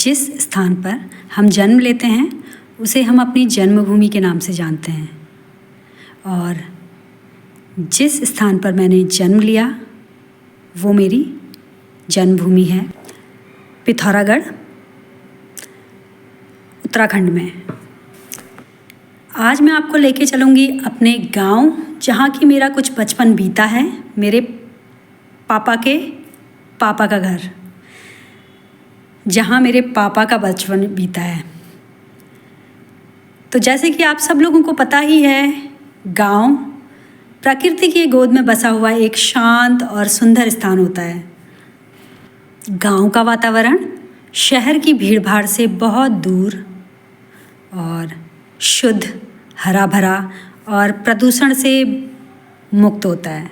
जिस स्थान पर हम जन्म लेते हैं उसे हम अपनी जन्मभूमि के नाम से जानते हैं और जिस स्थान पर मैंने जन्म लिया वो मेरी जन्मभूमि है पिथौरागढ़, उत्तराखंड में। आज मैं आपको लेके चलूँगी अपने गांव, जहाँ की मेरा कुछ बचपन बीता है, मेरे पापा के पापा का घर, जहाँ मेरे पापा का बचपन बीता है। तो जैसे कि आप सब लोगों को पता ही है, गांव प्रकृति की गोद में बसा हुआ एक शांत और सुंदर स्थान होता है। गांव का वातावरण शहर की भीड़भाड़ से बहुत दूर और शुद्ध, हरा भरा और प्रदूषण से मुक्त होता है।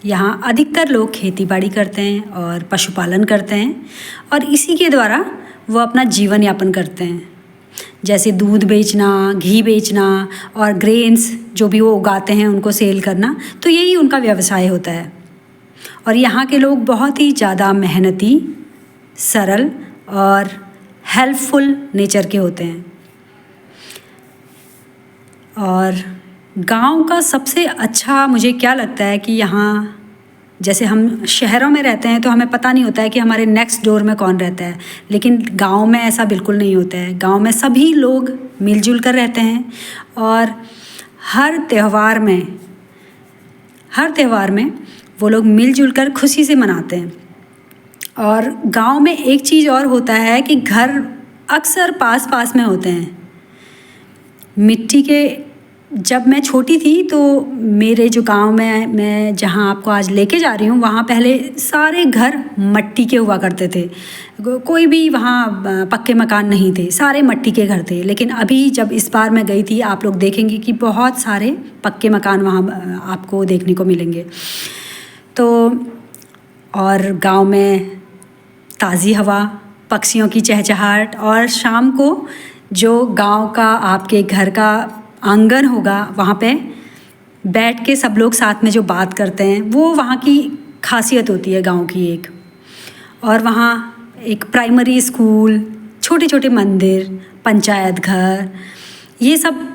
यहाँ अधिकतर लोग खेती बाड़ी करते हैं और पशुपालन करते हैं और इसी के द्वारा वो अपना जीवन यापन करते हैं, जैसे दूध बेचना, घी बेचना और ग्रेन्स जो भी वो उगाते हैं उनको सेल करना। तो यही उनका व्यवसाय होता है। और यहाँ के लोग बहुत ही ज़्यादा मेहनती, सरल और हेल्पफुल नेचर के होते हैं। और गांव का सबसे अच्छा मुझे क्या लगता है कि यहाँ, जैसे हम शहरों में रहते हैं तो हमें पता नहीं होता है कि हमारे नेक्स्ट डोर में कौन रहता है, लेकिन गांव में ऐसा बिल्कुल नहीं होता है। गांव में सभी लोग मिलजुल कर रहते हैं और हर त्यौहार में वो लोग मिलजुल कर खुशी से मनाते हैं। और गांव में एक चीज़ और होता है कि घर अक्सर पास पास में होते हैं। मिट्टी के, जब मैं छोटी थी तो मेरे जो गांव में मैं जहां आपको आज लेके जा रही हूं, वहां पहले सारे घर मट्टी के हुआ करते थे। कोई भी वहां पक्के मकान नहीं थे, सारे मट्टी के घर थे। लेकिन अभी जब इस बार मैं गई थी, आप लोग देखेंगे कि बहुत सारे पक्के मकान वहां आपको देखने को मिलेंगे। तो और गांव में ताज़ी हवा, पक्षियों की चहचहाहट और शाम को जो गांव का आपके घर का आंगन होगा, वहाँ पे बैठ के सब लोग साथ में जो बात करते हैं, वो वहाँ की खासियत होती है गांव की एक। और वहाँ एक प्राइमरी स्कूल, छोटे छोटे मंदिर, पंचायत घर, ये सब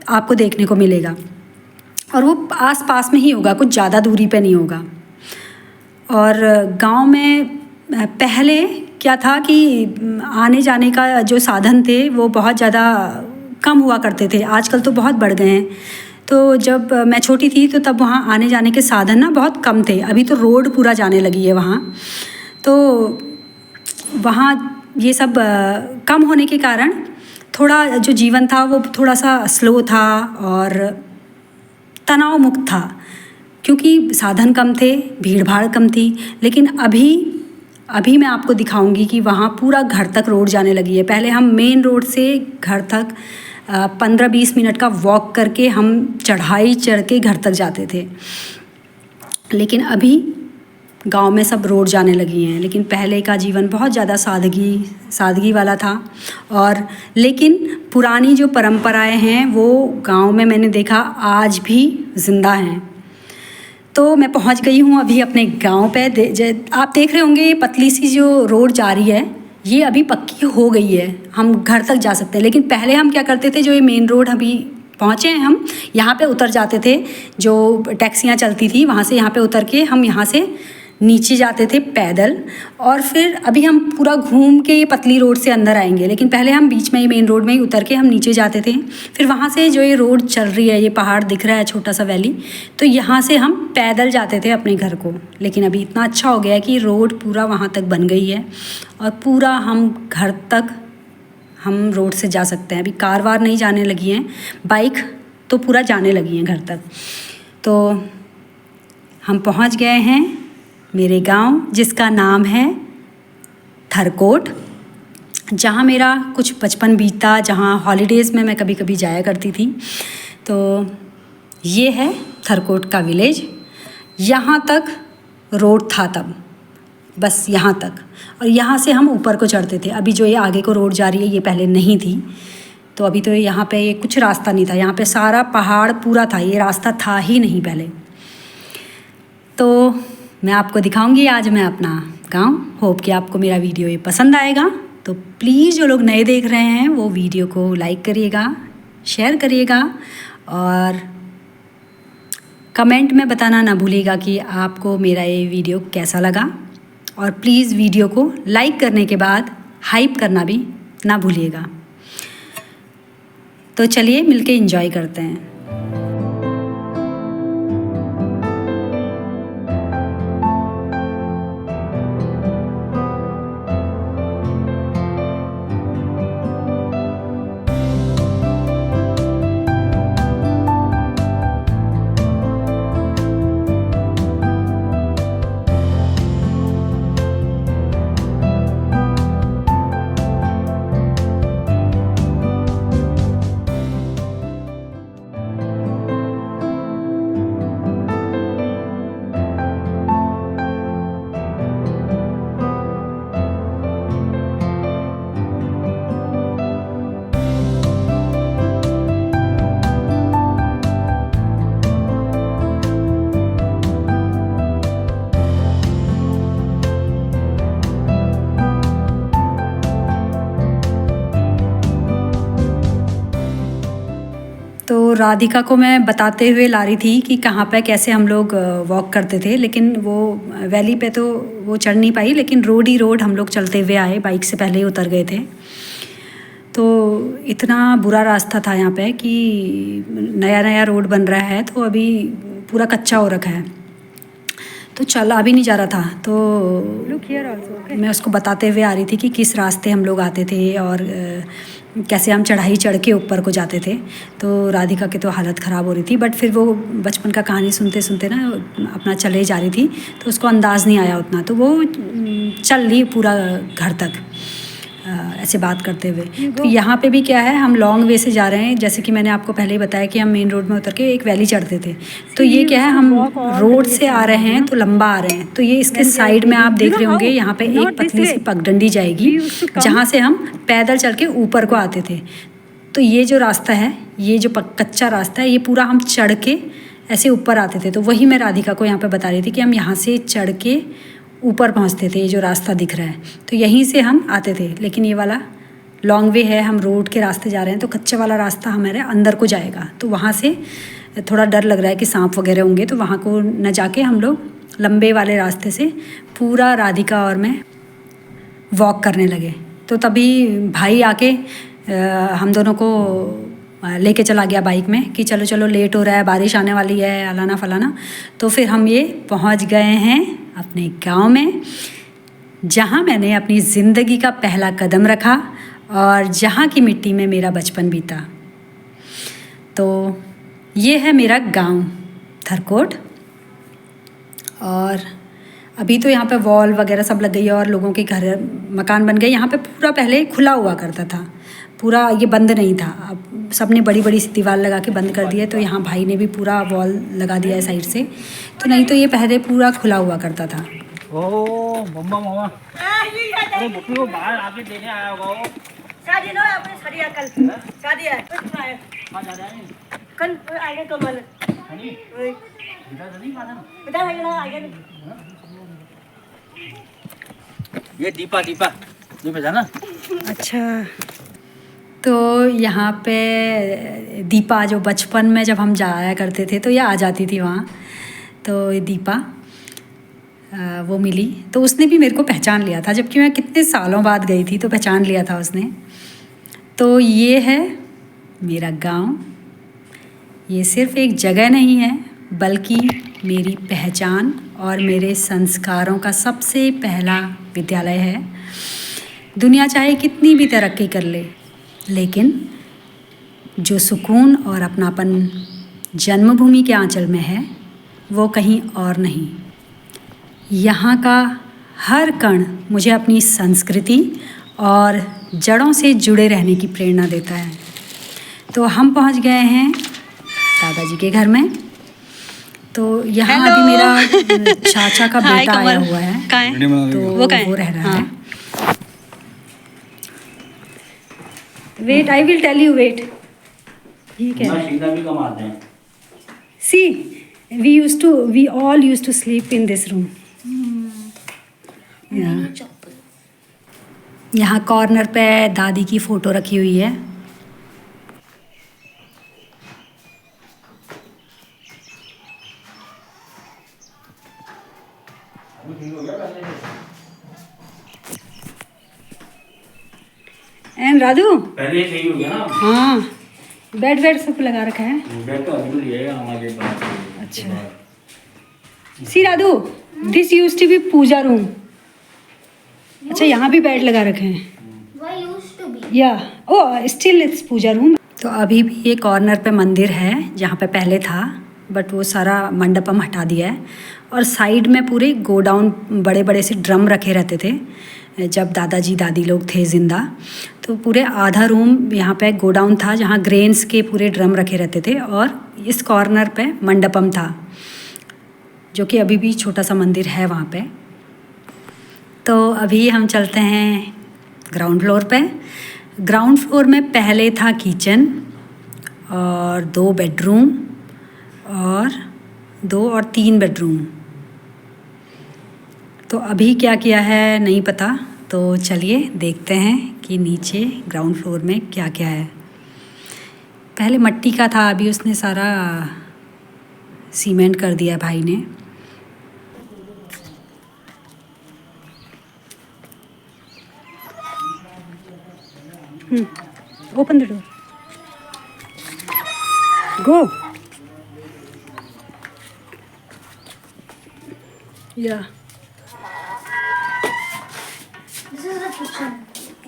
आपको देखने को मिलेगा। और वो आस पास में ही होगा, कुछ ज़्यादा दूरी पे नहीं होगा। और गांव में पहले क्या था कि आने जाने का जो साधन थे वो बहुत ज़्यादा कम हुआ करते थे। आजकल तो बहुत बढ़ गए हैं। तो जब मैं छोटी थी तो तब वहाँ आने जाने के साधन ना बहुत कम थे। अभी तो रोड पूरा जाने लगी है वहाँ। तो वहाँ ये सब कम होने के कारण थोड़ा जो जीवन था वो थोड़ा सा स्लो था और तनाव मुक्त था, क्योंकि साधन कम थे, भीड़ भाड़ कम थी। लेकिन अभी मैं आपको दिखाऊंगी कि वहाँ पूरा घर तक रोड जाने लगी है। पहले हम मेन रोड से घर तक 15-20 मिनट का वॉक करके हम चढ़ाई चढ़ के घर तक जाते थे। लेकिन अभी गांव में सब रोड जाने लगी हैं। लेकिन पहले का जीवन बहुत ज़्यादा सादगी वाला था। और लेकिन पुरानी जो परंपराएं हैं वो गांव में मैंने देखा आज भी ज़िंदा हैं। तो मैं पहुंच गई हूं अभी अपने गांव पे। आप देख रहे होंगे पतली सी जो रोड जा रही है, ये अभी पक्की हो गई है, हम घर तक जा सकते हैं। लेकिन पहले हम क्या करते थे, जो ये मेन रोड अभी पहुँचे हैं हम, यहाँ पे उतर जाते थे। जो टैक्सियाँ चलती थी वहाँ से यहाँ पे उतर के हम यहाँ से नीचे जाते थे पैदल। और फिर अभी हम पूरा घूम के ये पतली रोड से अंदर आएंगे। लेकिन पहले हम बीच में ही मेन रोड में ही उतर के हम नीचे जाते थे। फिर वहाँ से जो ये रोड चल रही है, ये पहाड़ दिख रहा है, छोटा सा वैली, तो यहाँ से हम पैदल जाते थे अपने घर को। लेकिन अभी इतना अच्छा हो गया है कि रोड पूरा वहाँ तक बन गई है और पूरा हम घर तक हम रोड से जा सकते हैं। अभी कार वार नहीं जाने लगी हैं, बाइक तो पूरा जाने लगी हैं घर तक। तो हम पहुँच गए हैं मेरे गांव, जिसका नाम है थरकोट, जहाँ मेरा कुछ बचपन बीता, जहाँ हॉलीडेज़ में मैं कभी कभी जाया करती थी। तो ये है थरकोट का विलेज। यहाँ तक रोड था तब, बस यहाँ तक। और यहाँ से हम ऊपर को चढ़ते थे। अभी जो ये आगे को रोड जा रही है ये पहले नहीं थी। तो अभी तो यहाँ पे ये कुछ रास्ता नहीं था, यहाँ पे सारा पहाड़ पूरा था, ये रास्ता था ही नहीं पहले। तो मैं आपको दिखाऊंगी आज मैं अपना गाँव। होप कि आपको मेरा वीडियो ये पसंद आएगा। तो प्लीज़ जो लोग नए देख रहे हैं वो वीडियो को लाइक करिएगा, शेयर करिएगा और कमेंट में बताना ना भूलिएगा कि आपको मेरा ये वीडियो कैसा लगा। और प्लीज़ वीडियो को लाइक करने के बाद हाइप करना भी ना भूलिएगा। तो चलिए मिलके एंजॉय करते हैं। तो राधिका को मैं बताते हुए ला रही थी कि कहाँ पे कैसे हम लोग वॉक करते थे, लेकिन वो वैली पे तो वो चढ़ नहीं पाई, लेकिन रोड ही रोड हम लोग चलते हुए आए, बाइक से पहले ही उतर गए थे। तो इतना बुरा रास्ता था यहाँ पे कि नया नया रोड बन रहा है, तो अभी पूरा कच्चा हो रखा है, तो चला भी नहीं जा रहा था। तो मैं उसको बताते हुए आ रही थी कि किस रास्ते हम लोग आते थे और कैसे हम चढ़ाई चढ़ के ऊपर को जाते थे। तो राधिका की तो हालत ख़राब हो रही थी, बट फिर वो बचपन का कहानी सुनते सुनते ना अपना चले जा रही थी, तो उसको अंदाज़ नहीं आया उतना, तो वो चल ली पूरा घर तक ऐसे बात करते हुए। तो यहाँ पे भी क्या है, हम लॉन्ग वे से जा रहे हैं, जैसे कि मैंने आपको पहले ही बताया कि हम मेन रोड में उतर के एक वैली चढ़ते थे। तो ये क्या है, हम रोड से आ रहे हैं तो लंबा आ रहे हैं, तो ये इसके साइड में आप देख रहे होंगे यहाँ पे एक पतली सी पगडंडी जाएगी, जहाँ से हम पैदल चल के ऊपर को आते थे। तो ये जो रास्ता है, ये जो कच्चा रास्ता है, ये पूरा हम चढ़ के ऐसे ऊपर आते थे। तो वही मैं राधिका को यहाँ पर बता रही थी कि हम यहाँ से चढ़ के ऊपर पहुंचते थे। ये जो रास्ता दिख रहा है, तो यहीं से हम आते थे, लेकिन ये वाला लॉन्ग वे है, हम रोड के रास्ते जा रहे हैं, तो कच्चे वाला रास्ता हमारे अंदर को जाएगा। तो वहाँ से थोड़ा डर लग रहा है कि सांप वगैरह होंगे, तो वहाँ को न जाके हम लोग लंबे वाले रास्ते से पूरा राधिका और मैं वॉक करने लगे। तो तभी भाई आके हम दोनों को लेके चला गया बाइक में कि चलो चलो लेट हो रहा है, बारिश आने वाली है, अलाना फलाना। तो फिर हम ये पहुंच गए हैं अपने गांव में, जहां मैंने अपनी ज़िंदगी का पहला कदम रखा और जहां की मिट्टी में मेरा बचपन बीता। तो ये है मेरा गांव थरकोट। और अभी तो यहाँ पे वॉल वगैरह सब लग गई है और लोगों के घर मकान बन गए। यहाँ पे पूरा पहले खुला हुआ करता था, पूरा ये बंद नहीं था। अब सबने बड़ी बड़ी सी दीवार लगा के बंद कर दिया, तो यहाँ भाई ने भी पूरा वॉल लगा दिया है साइड से। तो नहीं तो ये पहले पूरा खुला हुआ करता था। ओ मम्मा मामा, अरे बुट्टू को बाहर आके देने आया होगा वो। शादी ना अपने शादी है, कल शादी है। कहाँ जा रहा है? कल आएगा कमल। हनी बेटा नहीं माना, बेटा आएगा आएगा। ये दीपा दीपा दीपा जाना। अच्छा, तो यहाँ पे दीपा जो बचपन में जब हम जाया करते थे तो ये आ जाती थी वहाँ। तो ये दीपा वो मिली, तो उसने भी मेरे को पहचान लिया था, जबकि मैं कितने सालों बाद गई थी, तो पहचान लिया था उसने। तो ये है मेरा गांव। ये सिर्फ एक जगह नहीं है, बल्कि मेरी पहचान और मेरे संस्कारों का सबसे पहला विद्यालय है। दुनिया चाहे कितनी भी तरक्की कर ले, लेकिन जो सुकून और अपनापन जन्मभूमि के आंचल में है, वो कहीं और नहीं। यहाँ का हर कण मुझे अपनी संस्कृति और जड़ों से जुड़े रहने की प्रेरणा देता है। तो हम पहुँच गए हैं दादाजी के घर में। तो यहाँ अभी मेरा चाचा का बेटा आया हुआ है, तो वो रह रहा है। Wait, I will tell you, wait. ठीक है। सीधा भी कम आते हैं। See, we all used to sleep in this room. यहाँ यहाँ कॉर्नर पे दादी की फ़ोटो रखी हुई है। एंड राधू, पहले ये सही हो गया ना। हाँ बेड वेड सब लगा रखा है। बेड तो अभी तो लिएगा हमारे पास। अच्छा see Radhu, this used to be puja room. अच्छा यहाँ भी बेड लगा रखे हैं। या ओ स्टिल इट्स पूजा रूम। तो अभी भी ये कॉर्नर पे मंदिर है जहाँ पे पहले था, बट वो सारा मंडपम हटा दिया है। और साइड में पूरे गोडाउन बड़े बड़े से ड्रम रखे रहते थे जब दादाजी दादी लोग थे ज़िंदा। तो पूरे आधा रूम यहाँ पे गोडाउन था जहाँ ग्रेन्स के पूरे ड्रम रखे रहते थे, और इस कॉर्नर पे मंडपम था जो कि अभी भी छोटा सा मंदिर है वहाँ पे। तो अभी हम चलते हैं ग्राउंड फ्लोर पे। ग्राउंड फ्लोर में पहले था किचन और 2 बेडरूम और 2 और 3 बेडरूम। तो अभी क्या किया है नहीं पता, तो चलिए देखते हैं कि नीचे ग्राउंड फ्लोर में क्या क्या है। पहले मट्टी का था, अभी उसने सारा सीमेंट कर दिया भाई ने। ओपन द डोर, गो। या This is the kitchen.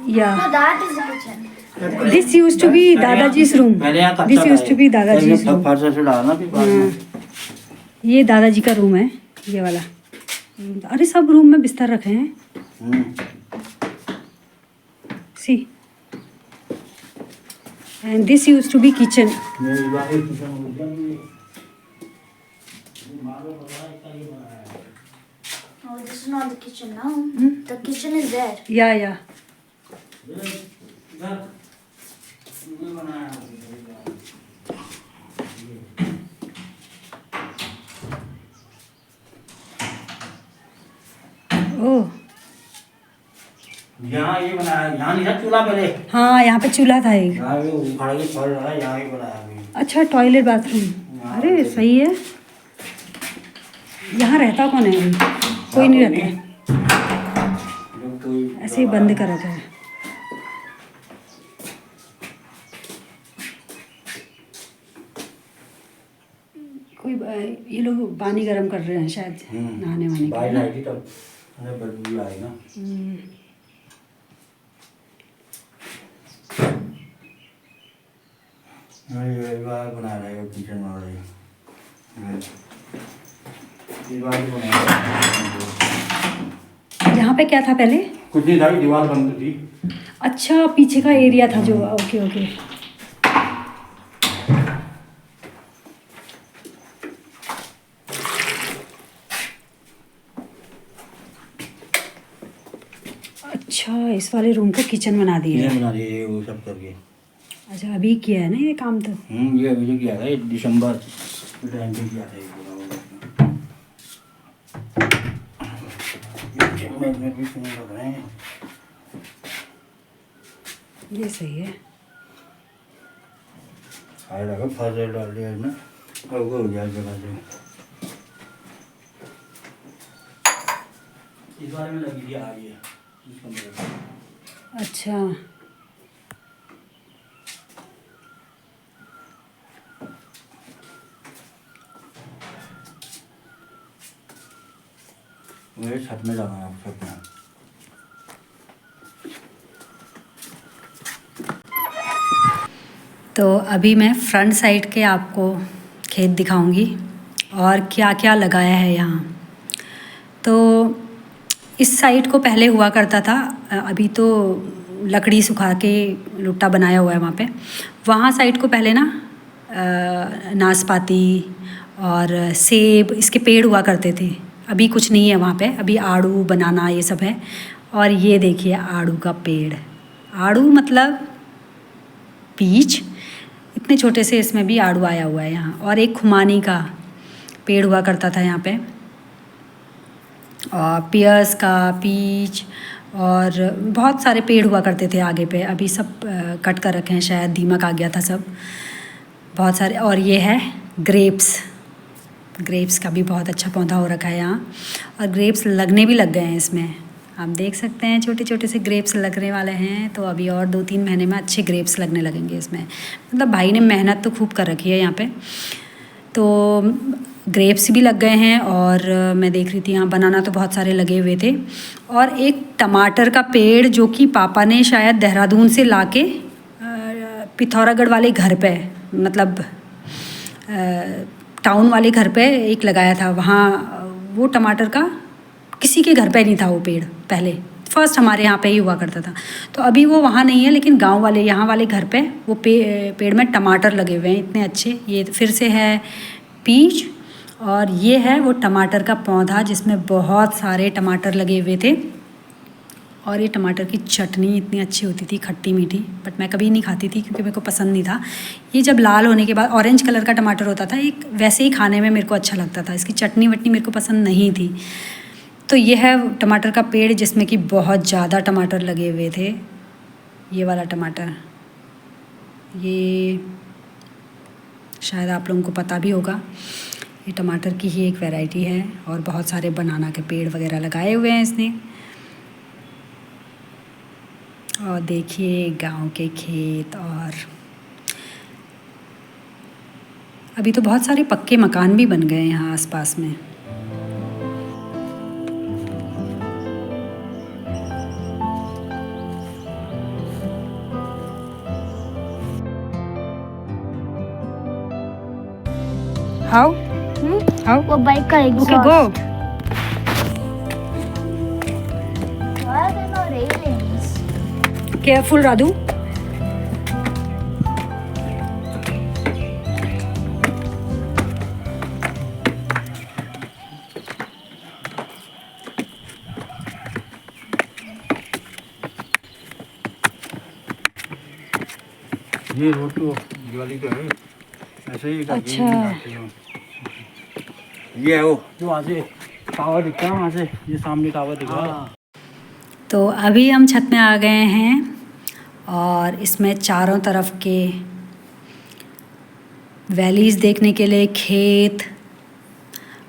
या No, that is the kitchen. This used to be दादाजी's रूम। पहले यहाँ दिस यूज टू बी दादाजी's रूम। फर्श से डालना फिर बाद में। ये दादाजी का रूम है, ये वाला। अरे सब रूम में बिस्तर रखे हैं। See and this used to be kitchen. Oh, this is not the kitchen now. The kitchen is there. या ओह यहाँ ये बनाया, यहाँ नहीं था चूल्हा पहले। हाँ, यहाँ पे चूल्हा था एक। यहाँ ये उखाड़ के पड़ रहा है, यहाँ ही बनाया अभी। अच्छा टॉयलेट बाथरूम। अरे सही है। यहाँ रहता कौन है अभी? कोई नहीं रहता है, ऐसे ही बंद कर रखा है। कोई ये लोग पानी गर्म कर रहे हैं शायद नहाने वाने के बाहर लिए। आई थी तब हमें बदबू आई ना। ये बार बना रहे हो किचन वाला ये बार ही बनाया। यहाँ पे क्या था पहले? कुछ नहीं था, दीवार बंद थी। अच्छा पीछे का एरिया था जो। Okay okay. अच्छा इस वाले रूम को किचन बना दिया ये है। बना दिए वो सब करके। अच्छा अभी किया है ना ये काम तो। ये अभी जो किया था ये दिसंबर टाइम पे किया था ये पूरा। में भी सुन रहे हैं। ये सही है। खाए लगा फाजर डाल दिया इसमें, अब वो हो जाए जगह से। इस बारे में लगी थी आ रही है इस कमरे में। अच्छा मेरे छत में लगा है छत में। तो अभी मैं फ्रंट साइड के आपको खेत दिखाऊंगी और क्या क्या लगाया है यहाँ। तो इस साइड को पहले हुआ करता था, अभी तो लकड़ी सुखा के लुट्टा बनाया हुआ है वहाँ पे। वहाँ साइड को पहले ना नाशपाती और सेब इसके पेड़ हुआ करते थे। अभी कुछ नहीं है वहाँ पे, अभी आड़ू बनाना ये सब है। और ये देखिए आड़ू का पेड़, आड़ू मतलब पीच, इतने छोटे से इसमें भी आड़ू आया हुआ है यहाँ। और एक खुमानी का पेड़ हुआ करता था यहाँ पे। और पियर्स का, पीच और बहुत सारे पेड़ हुआ करते थे आगे पे, अभी सब कट कर रखे हैं, शायद दीमक आ गया था सब, बहुत सारे। और ये है ग्रेप्स का भी बहुत अच्छा पौधा हो रखा है यहाँ, और ग्रेप्स लगने भी लग गए हैं इसमें, आप देख सकते हैं छोटे छोटे से ग्रेप्स लगने वाले हैं। तो अभी और 2-3 महीने में अच्छे ग्रेप्स लगने लगेंगे इसमें, मतलब भाई ने मेहनत तो खूब कर रखी है यहाँ पे। तो ग्रेप्स भी लग गए हैं, और मैं देख रही थी यहाँ बनाना तो बहुत सारे लगे हुए थे, और एक टमाटर का पेड़ जो कि पापा ने शायद देहरादून से लाके पिथौरागढ़ वाले घर पे, मतलब टाउन वाले घर पे एक लगाया था, वहाँ वो टमाटर का किसी के घर पे नहीं था वो पेड़, पहले फर्स्ट हमारे यहाँ पे ही हुआ करता था। तो अभी वो वहाँ नहीं है, लेकिन गांव वाले यहाँ वाले घर पे वो पेड़ में टमाटर लगे हुए हैं इतने अच्छे। ये फिर से है पीच, और ये है वो टमाटर का पौधा जिसमें बहुत सारे टमाटर लगे हुए थे, और ये टमाटर की चटनी इतनी अच्छी होती थी, खट्टी मीठी, बट मैं कभी नहीं खाती थी क्योंकि मेरे को पसंद नहीं था। ये जब लाल होने के बाद ऑरेंज कलर का टमाटर होता था, एक वैसे ही खाने में मेरे को अच्छा लगता था, इसकी चटनी वटनी मेरे को पसंद नहीं थी। तो ये है टमाटर का पेड़ जिसमें कि बहुत ज़्यादा टमाटर लगे हुए थे। ये वाला टमाटर, ये शायद आप लोगों को पता भी होगा, ये टमाटर की ही एक वैरायटी है, और बहुत सारे बनाना के पेड़ वगैरह लगाए हुए हैं इसने। और देखिए गांव के खेत, और अभी तो बहुत सारे पक्के मकान भी बन गए हैं यहाँ आसपास में। How? How? वो बाइक का exhaust. Okay, go. Why are there no railings? Careful, Radhu. ये रोड तो दिवाली का है, ऐसे ही करके अच्छा। बनाते हैं। ये है वो जो वहाँ से टावर दिखता है, वहाँ से ये सामने टावर दिख रहा है। तो अभी हम छत में आ गए हैं, और इसमें चारों तरफ के वैलीज़ देखने के लिए खेत,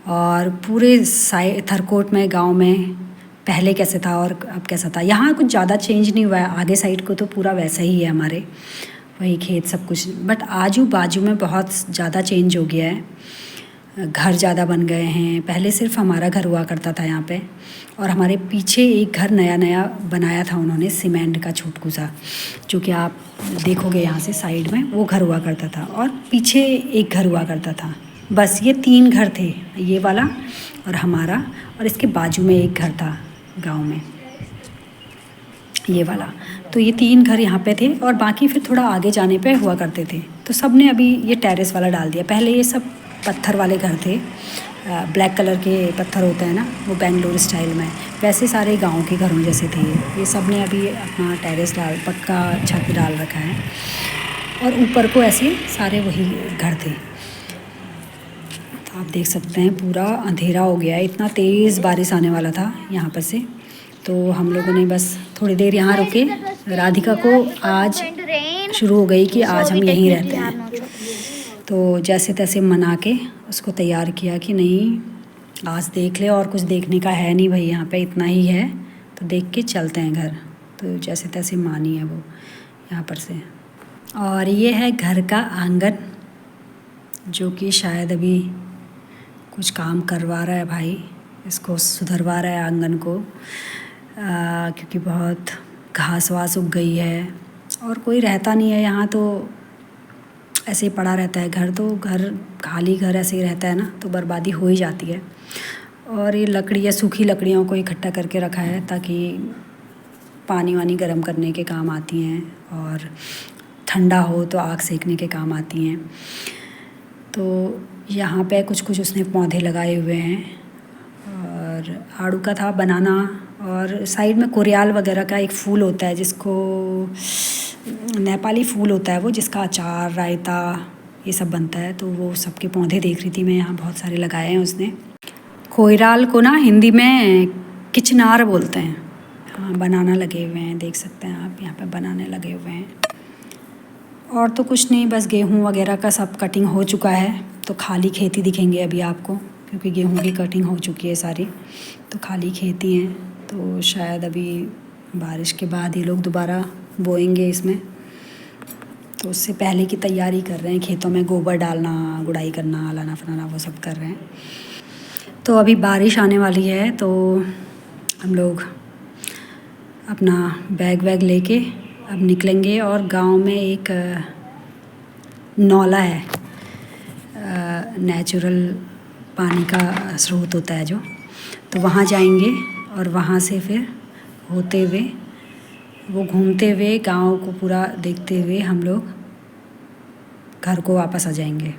और पूरे थरकोट में गांव में पहले कैसे था और अब कैसा था। यहाँ कुछ ज़्यादा चेंज नहीं हुआ है, आगे साइड को तो पूरा वैसा ही है हमारे, वही खेत सब कुछ, बट आजू बाजू में बहुत ज़्यादा चेंज हो गया है। घर ज़्यादा बन गए हैं, पहले सिर्फ हमारा घर हुआ करता था यहाँ पे, और हमारे पीछे एक घर नया नया बनाया था उन्होंने, सीमेंट का छोटकू सा, जो कि आप देखोगे यहाँ से साइड में, वो घर हुआ करता था, और पीछे एक घर हुआ करता था। बस ये 3 घर थे, ये वाला और हमारा, और इसके बाजू में एक घर था गाँव में, ये वाला। तो ये 3 घर यहाँ पे थे, और बाकी फिर थोड़ा आगे जाने पे हुआ करते थे। तो सब ने अभी ये टेरेस वाला डाल दिया। पहले ये सब पत्थर वाले घर थे, ब्लैक कलर के पत्थर होते हैं ना, वो बेंगलोर स्टाइल में, वैसे सारे गांव के घरों जैसे थे। ये सब ने अभी अपना टेरेस पक्का छत डाल रखा है, और ऊपर को ऐसे सारे वही घर थे। तो आप देख सकते हैं पूरा अंधेरा हो गया है, इतना तेज़ बारिश आने वाला था यहाँ पर से। तो हम लोगों ने बस थोड़ी देर यहाँ रुके। राधिका को आज शुरू हो गई कि आज हम यहीं रहते हैं, तो जैसे तैसे मना के उसको तैयार किया कि नहीं आज देख ले, और कुछ देखने का है नहीं भाई, यहाँ पे इतना ही है, तो देख के चलते हैं घर। तो जैसे तैसे मानी है वो यहाँ पर से। और ये है घर का आंगन, जो कि शायद अभी कुछ काम करवा रहा है भाई, इसको सुधरवा रहा है आंगन को, क्योंकि बहुत घास वास उग गई है, और कोई रहता नहीं है यहाँ, तो ऐसे ही पड़ा रहता है घर। तो घर खाली घर ऐसे ही रहता है ना, तो बर्बादी हो ही जाती है। और ये लकड़ियाँ, सूखी लकड़ियों को इकट्ठा करके रखा है ताकि पानी वानी गर्म करने के काम आती हैं, और ठंडा हो तो आग सेकने के काम आती हैं। तो यहाँ पे कुछ कुछ उसने पौधे लगाए हुए हैं, और आड़ू का था, बनाना, और साइड में कोरियाल वगैरह का एक फूल होता है जिसको नेपाली फूल होता है वो, जिसका अचार, रायता ये सब बनता है। तो वो सबके पौधे देख रही थी मैं, यहाँ बहुत सारे लगाए हैं उसने। कोयराल को ना हिंदी में किचनार बोलते हैं। हाँ, बनाना लगे हुए हैं, देख सकते हैं आप, यहाँ पे बनाने लगे हुए हैं। और तो कुछ नहीं, बस गेहूँ वगैरह का सब कटिंग हो चुका है, तो खाली खेती दिखेंगे अभी आपको, क्योंकि गेहूँ की कटिंग हो चुकी है सारी, तो खाली खेती हैं। तो शायद अभी बारिश के बाद ये लोग दोबारा बोएंगे इसमें, तो उससे पहले की तैयारी कर रहे हैं। खेतों में गोबर डालना, गुड़ाई करना, लाना फलाना वो सब कर रहे हैं। तो अभी बारिश आने वाली है, तो हम लोग अपना बैग वैग लेके अब निकलेंगे। और गांव में एक नौला है, नेचुरल पानी का स्रोत होता है जो, तो वहाँ जाएंगे और वहाँ से फिर होते हुए, वो घूमते हुए, गांव को पूरा देखते हुए हम लोग घर को वापस आ जाएंगे।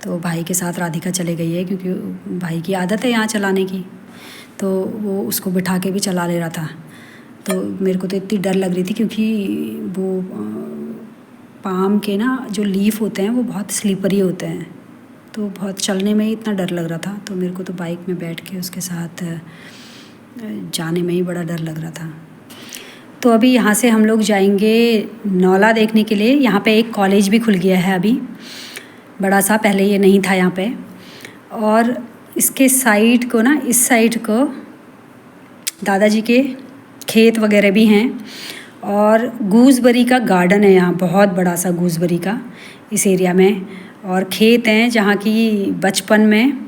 तो भाई के साथ राधिका चले गई है, क्योंकि भाई की आदत है यहाँ चलाने की, तो वो उसको बिठा के भी चला ले रहा था। तो मेरे को तो इतनी डर लग रही थी, क्योंकि वो पाम के ना जो लीफ होते हैं वो बहुत स्लिपरी होते हैं, तो बहुत चलने में ही इतना डर लग रहा था। तो मेरे को तो बाइक में बैठ के उसके साथ जाने में ही बड़ा डर लग रहा था। तो अभी यहाँ से हम लोग जाएंगे नौला देखने के लिए। यहाँ पे एक कॉलेज भी खुल गया है अभी, बड़ा सा, पहले ये नहीं था यहाँ पे। और इसके साइड को ना, इस साइड को दादाजी के खेत वगैरह भी हैं, और गूसबेरी का गार्डन है यहाँ, बहुत बड़ा सा गूसबेरी का इस एरिया में। और खेत हैं जहाँ की बचपन में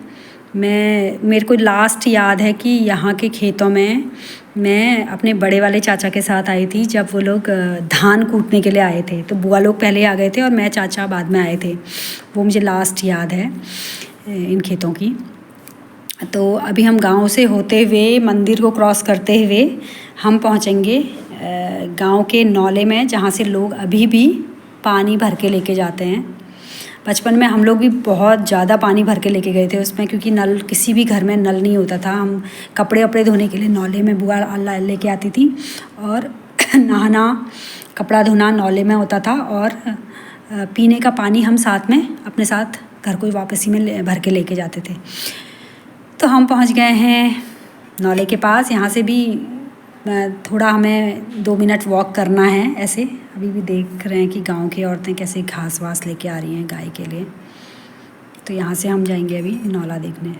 मेरे को लास्ट याद है कि यहाँ के खेतों में मैं अपने बड़े वाले चाचा के साथ आई थी, जब वो लोग धान कूटने के लिए आए थे। तो बुआ लोग पहले आ गए थे और मैं चाचा बाद में आए थे, वो मुझे लास्ट याद है इन खेतों की। तो अभी हम गांव से होते हुए, मंदिर को क्रॉस करते हुए हम पहुंचेंगे गांव के नौले में, जहां से लोग अभी भी पानी भर के लेके जाते हैं। बचपन में हम लोग भी बहुत ज़्यादा पानी भर के लेके गए थे उसमें, क्योंकि नल, किसी भी घर में नल नहीं होता था। हम कपड़े वपड़े धोने के लिए नौले में बुआ अल्लाह लेके आती थी, और नहाना, कपड़ा धोना नौले में होता था, और पीने का पानी हम साथ में अपने साथ घर को वापसी में भर के लेके जाते थे। तो हम पहुंच गए हैं नौले के पास। यहाँ से भी थोड़ा हमें 2 मिनट वॉक करना है ऐसे। अभी भी देख रहे हैं कि गांव की औरतें कैसे घास वास लेके आ रही हैं गाय के लिए। तो यहाँ से हम जाएंगे अभी नौला देखने।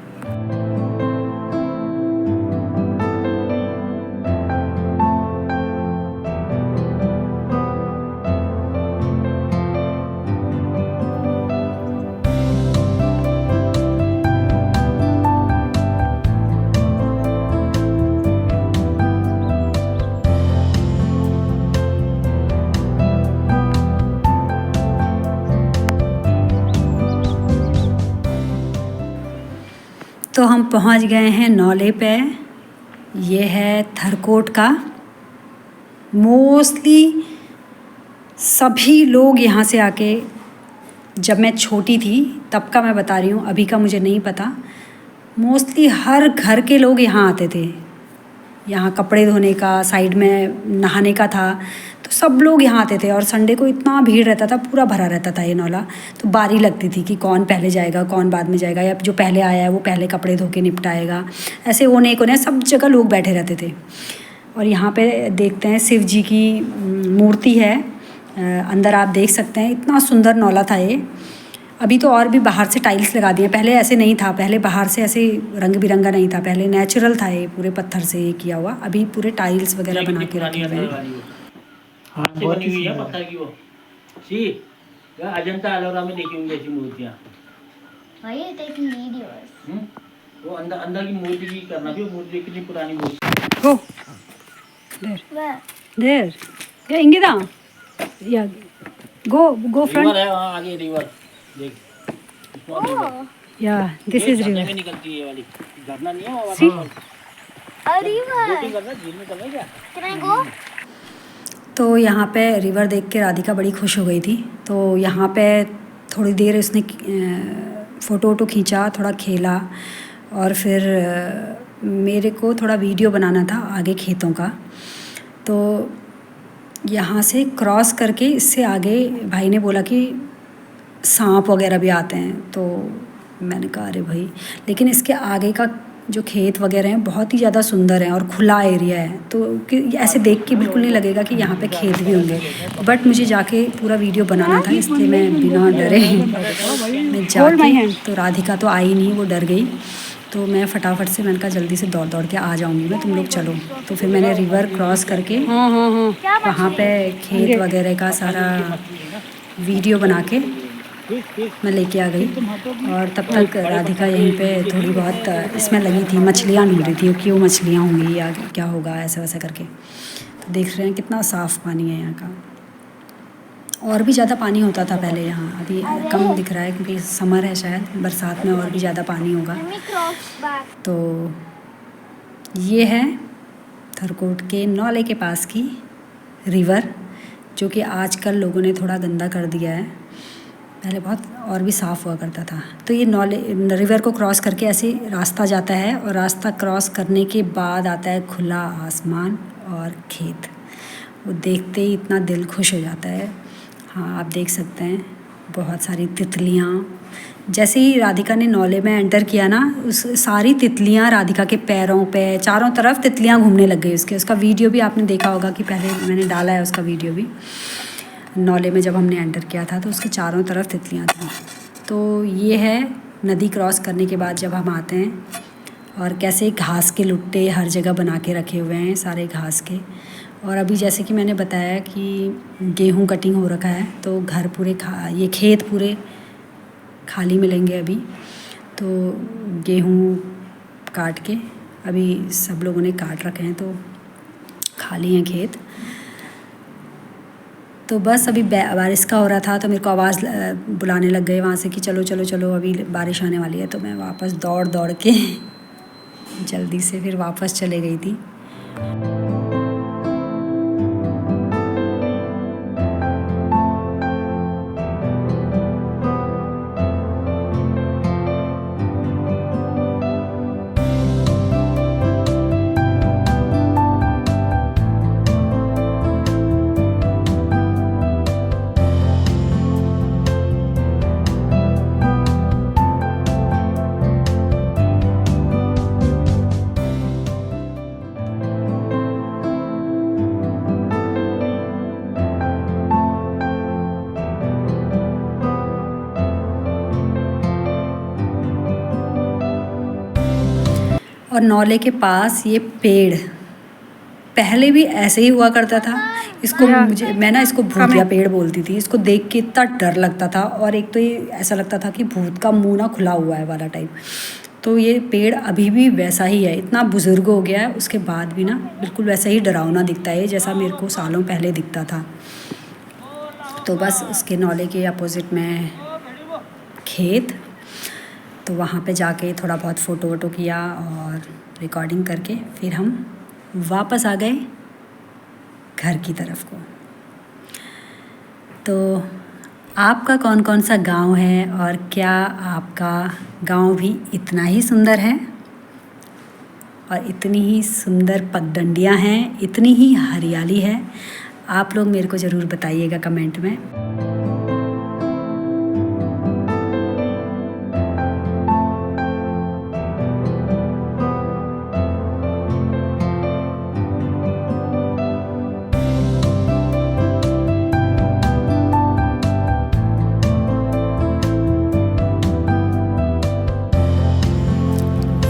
तो हम पहुंच गए हैं नौले पे। ये है थरकोट का। मोस्टली सभी लोग यहाँ से आके, जब मैं छोटी थी तब का मैं बता रही हूँ, अभी का मुझे नहीं पता, मोस्टली हर घर के लोग यहाँ आते थे। यहाँ कपड़े धोने का, साइड में नहाने का था, तो सब लोग यहाँ आते थे। और संडे को इतना भीड़ रहता था, पूरा भरा रहता था ये नौला। तो बारी लगती थी कि कौन पहले जाएगा, कौन बाद में जाएगा, या जो पहले आया है वो पहले कपड़े धो के निपटाएगा। ऐसे कोने कोने सब जगह लोग बैठे रहते थे। और यहाँ पे देखते हैं शिव जी की मूर्ति है, अंदर आप देख सकते हैं। इतना सुंदर नौला था ये। अभी तो और भी बाहर से टाइल्स लगा दिए, पहले ऐसे नहीं था। पहले बाहर से ऐसे रंग बिरंगा नहीं था, पहले नेचुरल था ये, पूरे पत्थर से किया हुआ। अभी पूरे टाइल्स वगैरह बना के रखे हुए हैं। हाँ, बनी हुई है पत्थर की वो। सी अजंता एलोरा में देखी होंगी ऐसी मूर्तियाँ। Why are you taking videos? वो अंदर की मूर्ति की करना भी, वो मूर्ति कितनी पुरानी मूर्ति। गो Where? देयर या इंगिता या गो फ्रंट। रिवर है वहाँ आगे, रिवर देख। Oh, या दिस इज झरने रिवर। में निकलती है ये वाली। झरना नहीं है वो See? वाली। a river. बोटिंग कर रहा है, झील में चल रहा है क्या? Can I go? तो यहाँ पे रिवर देख के राधिका बड़ी खुश हो गई थी। तो यहाँ पे थोड़ी देर उसने फ़ोटो वोटो खींचा, थोड़ा खेला, और फिर मेरे को थोड़ा वीडियो बनाना था आगे खेतों का। तो यहाँ से क्रॉस करके इससे आगे भाई ने बोला कि सांप वगैरह भी आते हैं। तो मैंने कहा अरे भाई, लेकिन इसके आगे का जो खेत वगैरह हैं बहुत ही ज़्यादा सुंदर हैं और खुला एरिया है, तो ऐसे देख के बिल्कुल नहीं लगेगा कि यहाँ पे खेत भी होंगे। बट मुझे जाके पूरा वीडियो बनाना था, इसलिए मैं बिना डरे मैं जाके, तो राधिका तो आई नहीं, वो डर गई, तो मैं फटाफट से मैंने कहा जल्दी से दौड़ दौड़ के आ जाऊँगी मैं, तुम लोग चलो। तो फिर मैंने रिवर क्रॉस करके वहाँ पे खेत वगैरह का सारा वीडियो बना के मैं लेके आ गई। और तब तक राधिका यहीं पे थोड़ी बहुत इसमें लगी थी, मछलियाँ ढूंढ रही थी, क्यों मछलियाँ होंगी या क्या होगा ऐसा वैसा करके। तो देख रहे हैं कितना साफ़ पानी है यहाँ का, और भी ज़्यादा पानी होता था पहले यहाँ, अभी कम दिख रहा है क्योंकि समर है, शायद बरसात में और भी ज़्यादा पानी होगा। तो ये है थरकोट के नौले के पास की रिवर, जो कि आजकल लोगों ने थोड़ा गंदा कर दिया है, पहले बहुत और भी साफ़ हुआ करता था। तो ये नौले रिवर को क्रॉस करके ऐसे रास्ता जाता है, और रास्ता क्रॉस करने के बाद आता है खुला आसमान और खेत। वो देखते ही इतना दिल खुश हो जाता है। हाँ, आप देख सकते हैं बहुत सारी तितलियाँ। जैसे ही राधिका ने नौले में एंटर किया ना, उस सारी तितलियाँ राधिका के पैरों पे चारों तरफ तितलियाँ घूमने लग गई उसका वीडियो भी आपने देखा होगा कि पहले मैंने डाला है उसका वीडियो भी। नौले में जब हमने एंटर किया था तो उसके चारों तरफ तितलियाँ थीं। तो ये है नदी क्रॉस करने के बाद जब हम आते हैं, और कैसे घास के लुट्टे हर जगह बना के रखे हुए हैं, सारे घास के। और अभी जैसे कि मैंने बताया कि गेहूँ कटिंग हो रखा है, तो घर पूरे ये खेत पूरे खाली मिलेंगे अभी। तो गेहूँ काट के अभी सब लोगों ने काट रखे हैं, तो खाली हैं खेत। तो बस अभी बारिश का हो रहा था, तो मेरे को आवाज़ बुलाने लग गए वहाँ से कि चलो चलो चलो अभी बारिश आने वाली है। तो मैं वापस दौड़ दौड़ के जल्दी से फिर वापस चले गई थी। और नौले के पास ये पेड़ पहले भी ऐसे ही हुआ करता था। इसको मैं ना इसको भूतिया पेड़ बोलती थी। इसको देख के इतना डर लगता था, और एक तो ये ऐसा लगता था कि भूत का मुंह ना खुला हुआ है वाला टाइप। तो ये पेड़ अभी भी वैसा ही है, इतना बुज़ुर्ग हो गया है, उसके बाद भी ना बिल्कुल वैसा ही डरावना दिखता है जैसा मेरे को सालों पहले दिखता था। तो बस उसके नौले के अपोजिट में खेत, तो वहाँ पे जाके थोड़ा बहुत फ़ोटो वोटो किया और रिकॉर्डिंग करके फिर हम वापस आ गए घर की तरफ को। तो आपका कौन कौन सा गांव है, और क्या आपका गांव भी इतना ही सुंदर है और इतनी ही सुंदर पगडंडियाँ हैं, इतनी ही हरियाली है? आप लोग मेरे को ज़रूर बताइएगा कमेंट में।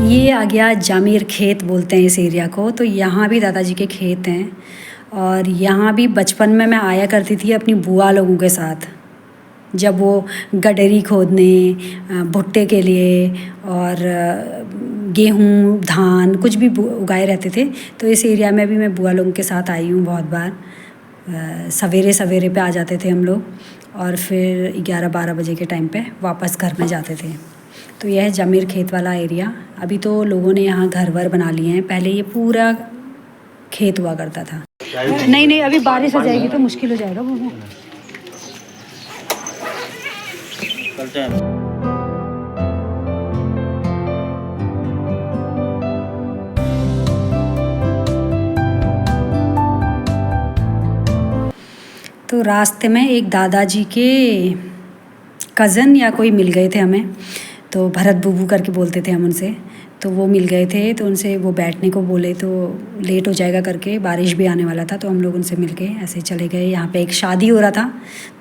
ये आ गया जामिर खेत बोलते हैं इस एरिया को। तो यहाँ भी दादाजी के खेत हैं, और यहाँ भी बचपन में मैं आया करती थी अपनी बुआ लोगों के साथ, जब वो गडरी खोदने, भुट्टे के लिए और गेहूँ धान कुछ भी उगाए रहते थे। तो इस एरिया में भी मैं बुआ लोगों के साथ आई हूँ बहुत बार। सवेरे सवेरे पे आ जाते थे हम लोग, और फिर 11-12 बजे के टाइम पे वापस घर में जाते थे। तो यह है जामिर खेत वाला एरिया। अभी तो लोगों ने यहाँ घर वर बना लिए हैं, पहले ये पूरा खेत हुआ करता था। नहीं, अभी बारिश हो जाएगी तो मुश्किल हो जाएगा वो। चलते हैं। तो रास्ते में एक दादाजी के कज़न या कोई मिल गए थे हमें। तो भरत बुबू करके बोलते थे हम उनसे। तो वो मिल गए थे, तो उनसे वो बैठने को बोले, तो लेट हो जाएगा करके, बारिश भी आने वाला था, तो हम लोग उनसे मिल के ऐसे चले गए। यहाँ पे एक शादी हो रहा था,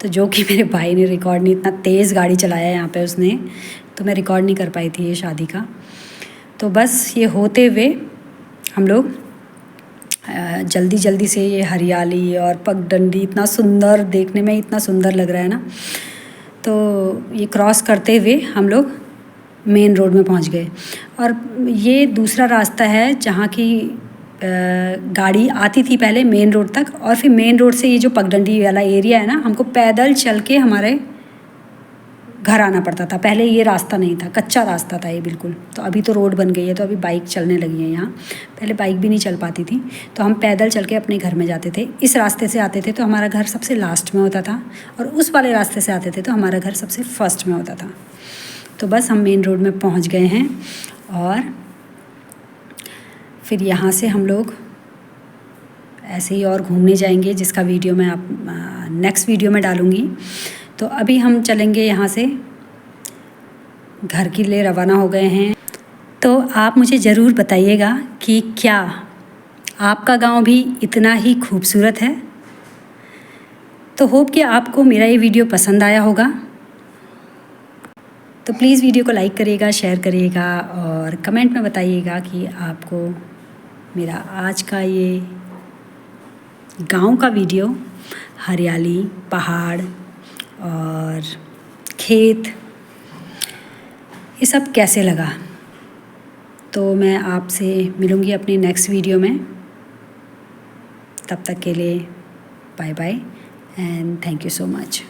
तो जो कि मेरे भाई ने रिकॉर्ड नहीं, इतना तेज़ गाड़ी चलाया यहाँ पे उसने, तो मैं रिकॉर्ड नहीं कर पाई थी ये शादी का। तो बस ये होते हुए हम लोग जल्दी जल्दी से ये हरियाली और पगडंडी, इतना सुंदर देखने में, इतना सुंदर लग रहा है ना। तो ये क्रॉस करते हुए हम लोग मेन रोड में पहुंच गए। और ये दूसरा रास्ता है जहाँ की गाड़ी आती थी पहले मेन रोड तक, और फिर मेन रोड से ये जो पगडंडी वाला एरिया है ना, हमको पैदल चल के हमारे घर आना पड़ता था। पहले ये रास्ता नहीं था, कच्चा रास्ता था ये बिल्कुल। तो अभी तो रोड बन गई है, तो अभी बाइक चलने लगी है यहाँ। पहले बाइक भी नहीं चल पाती थी, तो हम पैदल चल के अपने घर में जाते थे। इस रास्ते से आते थे तो हमारा घर सबसे लास्ट में होता था, और उस वाले रास्ते से आते थे तो हमारा घर सबसे फर्स्ट में होता था। तो बस हम मेन रोड में पहुँच गए हैं, और फिर यहाँ से हम लोग ऐसे ही और घूमने जाएंगे, जिसका वीडियो मैं आप नेक्स्ट वीडियो में डालूँगी। तो अभी हम चलेंगे यहाँ से, घर के लिए रवाना हो गए हैं। तो आप मुझे ज़रूर बताइएगा कि क्या आपका गांव भी इतना ही खूबसूरत है। तो होप कि आपको मेरा ये वीडियो पसंद आया होगा। तो प्लीज़ वीडियो को लाइक करिएगा, शेयर करिएगा, और कमेंट में बताइएगा कि आपको मेरा आज का ये गांव का वीडियो, हरियाली, पहाड़ और खेत, ये सब कैसे लगा। तो मैं आपसे मिलूँगी अपनी नेक्स्ट वीडियो में। तब तक के लिए bye bye and thank you so much.